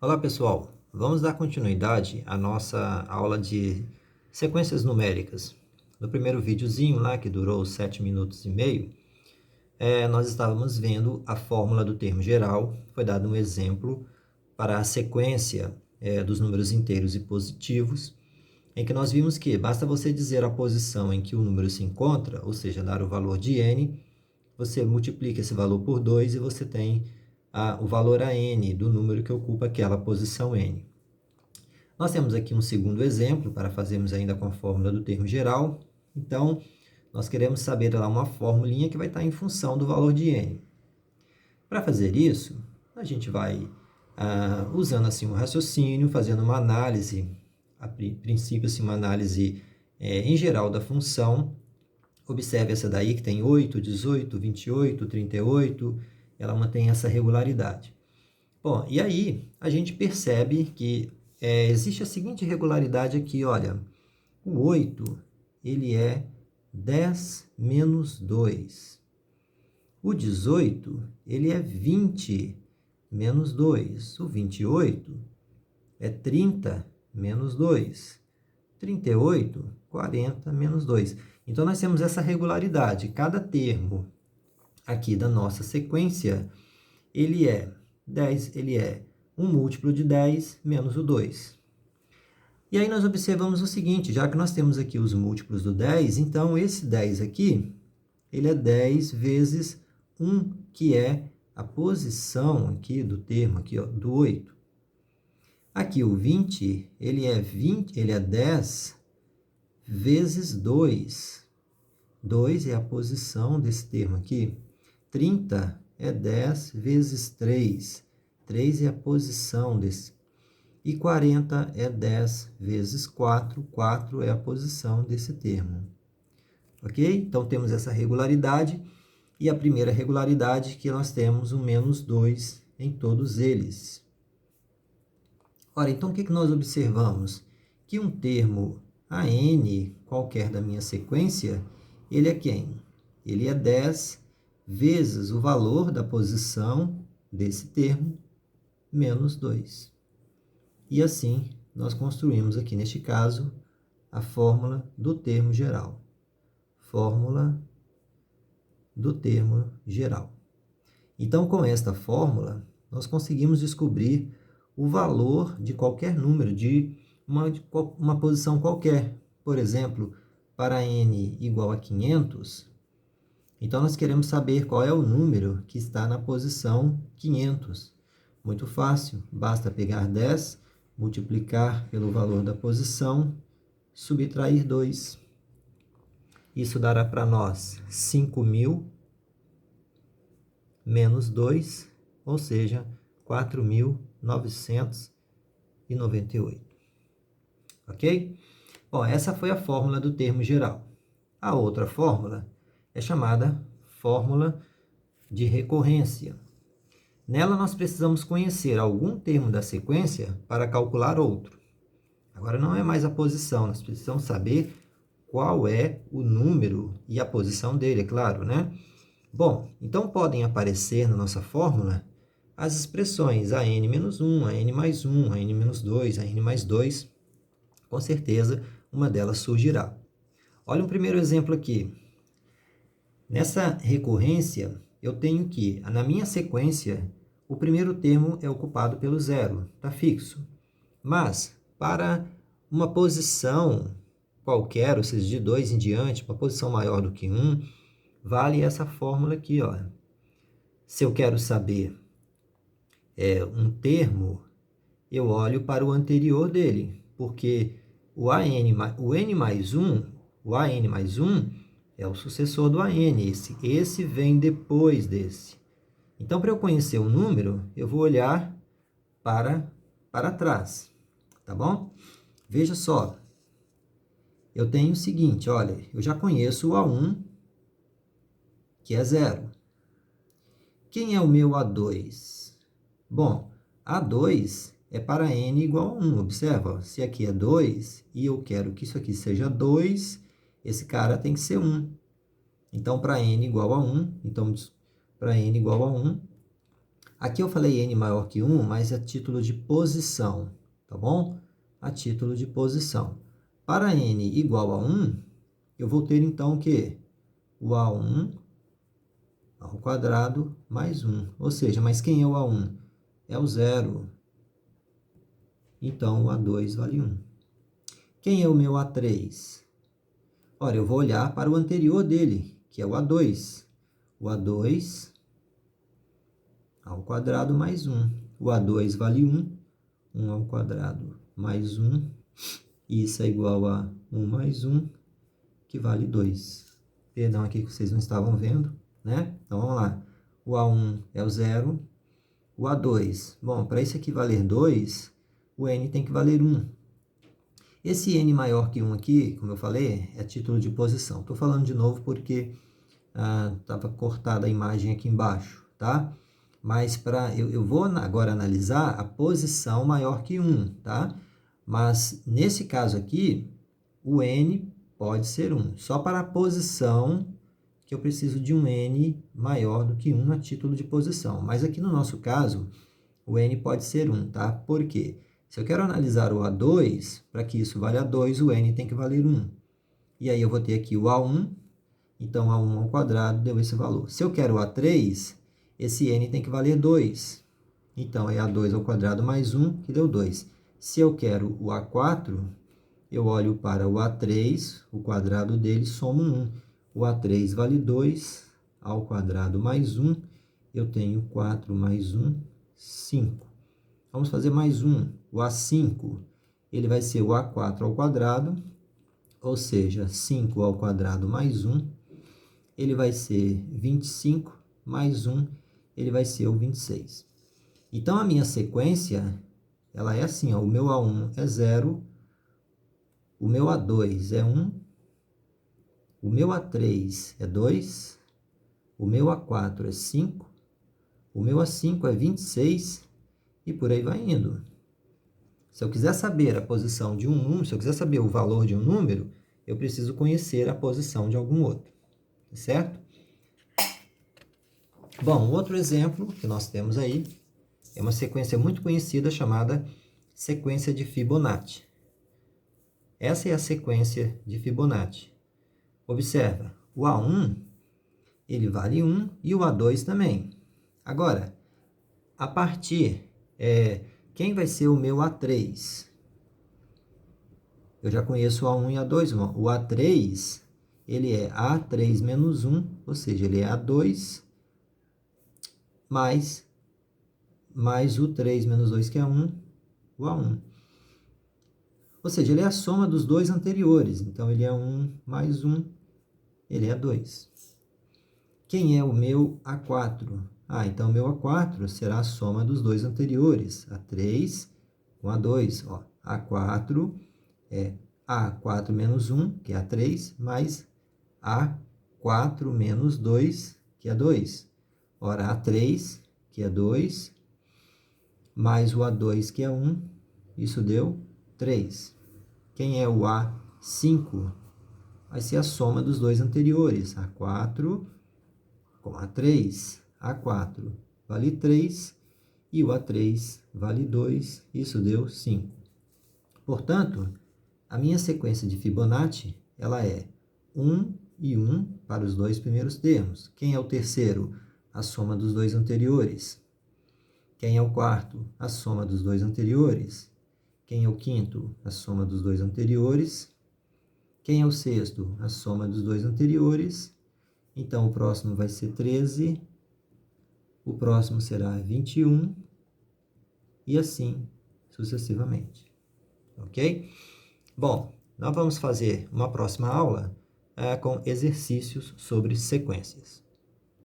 Olá pessoal, vamos dar continuidade à nossa aula de sequências numéricas. No primeiro videozinho lá, que durou 7 minutos e meio, nós estávamos vendo a fórmula do termo geral. Foi dado um exemplo para a sequência dos números inteiros e positivos, em que nós vimos que basta você dizer a posição em que o número se encontra, ou seja, dar o valor de n, você multiplica esse valor por 2 e você tem o valor a n do número que ocupa aquela posição n. Nós temos aqui um segundo exemplo para fazermos ainda com a fórmula do termo geral. Então, nós queremos saber lá uma formulinha que vai estar em função do valor de n. Para fazer isso, a gente vai usando assim um raciocínio, fazendo uma análise, a princípio assim, uma análise em geral da função. Observe essa daí que tem 8, 18, 28, 38, ela mantém essa regularidade. Bom, e aí a gente percebe que existe a seguinte regularidade aqui, olha, o 8, ele é 10 menos 2. O 18, ele é 20 menos 2. O 28 é 30 menos 2. 38, 40 menos 2. Então, nós temos essa regularidade. Cada termo aqui da nossa sequência, ele é 10, ele é um múltiplo de 10 menos o 2. E aí nós observamos o seguinte, já que nós temos aqui os múltiplos do 10, então esse 10 aqui, ele é 10 vezes 1, que é a posição aqui do termo aqui, ó, do 8. Aqui o 20, ele é 10 vezes 2. 2 é a posição desse termo aqui. 30 é 10 vezes 3. 3 é a posição desse. E 40 é 10 vezes 4. 4 é a posição desse termo. Ok? Então, temos essa regularidade. E a primeira regularidade que nós temos o menos 2 em todos eles. Ora, então, o que nós observamos? Que um termo AN, qualquer da minha sequência, ele é quem? Ele é 10 vezes o valor da posição desse termo, menos 2. E assim, nós construímos aqui, neste caso, a fórmula do termo geral. Fórmula do termo geral. Então, com esta fórmula, nós conseguimos descobrir o valor de qualquer número, de uma posição qualquer. Por exemplo, para n igual a 500, então nós queremos saber qual é o número que está na posição 500. Muito fácil, basta pegar 10, multiplicar pelo valor da posição, subtrair 2. Isso dará para nós 5.000 menos 2, ou seja, 4.998. Ok? Bom, essa foi a fórmula do termo geral. A outra fórmula é chamada fórmula de recorrência. Nela, nós precisamos conhecer algum termo da sequência para calcular outro. Agora, não é mais a posição, nós precisamos saber qual é o número e a posição dele, é claro, né? Bom, então podem aparecer na nossa fórmula as expressões a n menos 1, a n mais 1, a n menos 2, a n mais 2. Com certeza, uma delas surgirá. Olha um primeiro exemplo aqui. Nessa recorrência, eu tenho que, na minha sequência, o primeiro termo é ocupado pelo zero, está fixo. Mas, para uma posição qualquer, ou seja, de 2 em diante, uma posição maior do que 1, vale essa fórmula aqui, ó. Se eu quero saber um termo, eu olho para o anterior dele, porque o n mais 1, o an mais 1 é o sucessor do an, esse vem depois desse. Então, para eu conhecer o número, eu vou olhar para trás, tá bom? Veja só, eu tenho o seguinte, olha, eu já conheço o A1, que é 0. Quem é o meu A2? Bom, A2 é para n igual a 1. Observa, se aqui é 2 e eu quero que isso aqui seja 2, esse cara tem que ser 1. Então, para n igual a 1, então, para n igual a 1, Aqui eu falei n maior que 1, mas é título de posição, tá bom? A título de posição. Para n igual a 1, eu vou ter então o quê? O A1 ao quadrado mais 1. Ou seja, mas quem é o A1? É o 0. Então, o A2 vale 1. Quem é o meu A3? Ora, eu vou olhar para o anterior dele, que é o A2. O A2 ao quadrado mais 1. O A2 vale 1. 1 ao quadrado mais 1. Isso é igual a 1 mais 1, que vale 2. Perdão aqui que vocês não estavam vendo, né? Então, vamos lá. O A1 é o 0. O A2, bom, para isso aqui valer 2, o n tem que valer 1. Esse n maior que 1 aqui, como eu falei, é título de posição. Estou falando de novo porque estava cortada a imagem aqui embaixo, tá? Mas eu vou agora analisar a posição maior que 1, tá? Mas nesse caso aqui, o n pode ser 1. Só para a posição que eu preciso de um n maior do que 1 a título de posição. Mas aqui no nosso caso, o n pode ser 1, tá? Por quê? Se eu quero analisar o A2, para que isso valha 2, o n tem que valer 1. E aí eu vou ter aqui o A1, então A1 ao quadrado deu esse valor. Se eu quero o A3, esse n tem que valer 2. Então é A2 ao quadrado mais 1, que deu 2. Se eu quero o A4, eu olho para o A3, o quadrado dele, somo 1. O A3 vale 2, ao quadrado mais 1, eu tenho 4 mais 1, 5. Vamos fazer mais um. O A5, ele vai ser o A4 ao quadrado, ou seja, 5 ao quadrado mais 1, ele vai ser 25 mais 1, ele vai ser o 26. Então, a minha sequência, ela é assim, ó, o meu A1 é 0, o meu A2 é 1, o meu A3 é 2, o meu A4 é 5, o meu A5 é 26 e por aí vai indo. Se eu quiser saber a posição de um número, se eu quiser saber o valor de um número, eu preciso conhecer a posição de algum outro, certo? Bom, outro exemplo que nós temos aí é uma sequência muito conhecida chamada sequência de Fibonacci. Essa é a sequência de Fibonacci. Observa, o A1, ele vale 1 e o A2 também. Agora, a partir, quem vai ser o meu A3? Eu já conheço o A1 e A2. O A3, ele é A3 menos 1, ou seja, ele é A2 mais o 3 menos 2, que é 1, o A1. Ou seja, ele é a soma dos dois anteriores. Então, ele é 1 mais 1, ele é 2. Quem é o meu A4? Então o meu A4 será a soma dos dois anteriores, A3 com A2. Ó, A4 é A4 menos 1, que é A3, mais A4 menos 2, que é 2. Ora, A3, que é 2, mais o A2, que é 1, isso deu 3. Quem é o A5? Vai ser a soma dos dois anteriores, A4 com A3. A4 vale 3 e o A3 vale 2, isso deu 5. Portanto, a minha sequência de Fibonacci, ela é 1 e 1 para os dois primeiros termos. Quem é o terceiro? A soma dos dois anteriores. Quem é o quarto? A soma dos dois anteriores. Quem é o quinto? A soma dos dois anteriores. Quem é o sexto? A soma dos dois anteriores. Então, o próximo vai ser 13. O próximo será 21. E assim sucessivamente. Ok? Bom, nós vamos fazer uma próxima aula com exercícios sobre sequências.